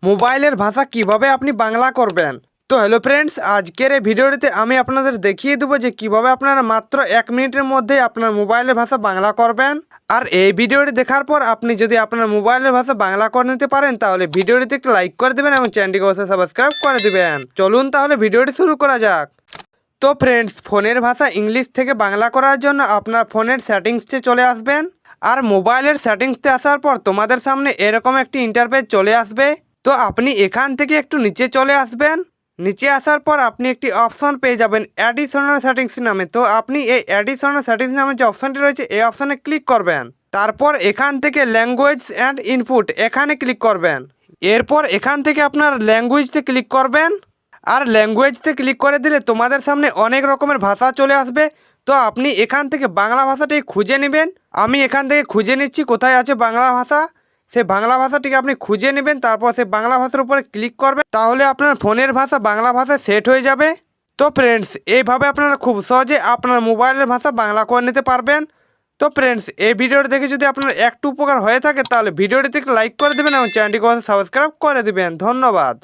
মোবাইলের ভাষা কিভাবে আপনি বাংলা করবেন। তো হ্যালো ফ্রেন্ডস, আজকের এই ভিডিওটিতে আমি আপনাদের দেখিয়ে দেবো যে কিভাবে আপনারা মাত্র 1 মিনিটের মধ্যে আপনার মোবাইলের ভাষা বাংলা করবেন। আর এই ভিডিওটি দেখার পর আপনি যদি আপনার মোবাইলের ভাষা বাংলা করে নিতে পারেন তাহলে ভিডিওটিতে একটু লাইক করে দেবেন এবং চ্যানেলটিকে অবশ্যই সাবস্ক্রাইব করে দেবেন। চলুন তাহলে ভিডিওটি শুরু করা যাক। তো ফ্রেন্ডস, ফোনের ভাষা ইংলিশ থেকে বাংলা করার জন্য আপনার ফোনের সেটিংসে চলে আসবেন। আর মোবাইলের সেটিংসে আসার পর তোমাদের সামনে এরকম একটি ইন্টারফেস চলে আসবে। তো আপনি এখান থেকে একটু নিচে চলে আসবেন। নিচে আসার পর আপনি একটি অপশন পেয়ে যাবেন অ্যাডিশনাল সেটিংস নামে। তো আপনি এই অ্যাডিশনাল সেটিংস নামে যে অপশনটি রয়েছে এই অপশনে ক্লিক করবেন। তারপর এখান থেকে ল্যাঙ্গুয়েজ অ্যান্ড ইনপুট এখানে ক্লিক করবেন। এরপর এখান থেকে আপনার ল্যাঙ্গুয়েজতে ক্লিক করবেন। আর ল্যাঙ্গুয়েজতে ক্লিক করে দিলে তোমাদের সামনে অনেক রকমের ভাষা চলে আসবে। তো আপনি এখান থেকে বাংলা ভাষাটি খুঁজে নেবেন। আমি এখান থেকে খুঁজে নিচ্ছি কোথায় আছে বাংলা ভাষা। সেই বাংলা ভাষাটিকে আপনি খুঁজে নেবেন, তারপর সেই বাংলা ভাষার উপরে ক্লিক করবেন। তাহলে আপনার ফোনের ভাষা বাংলা ভাষায় সেট হয়ে যাবে। তো ফ্রেন্ডস, এইভাবে আপনারা খুব সহজে আপনার মোবাইলের ভাষা বাংলা করে নিতে পারবেন। তো ফ্রেন্ডস, এই ভিডিওটি দেখে যদি আপনার একটু উপকার হয়ে থাকে তাহলে ভিডিওটিতে লাইক করে দেবেন এবং চ্যানেলটিকে সাবস্ক্রাইব করে দেবেন। ধন্যবাদ।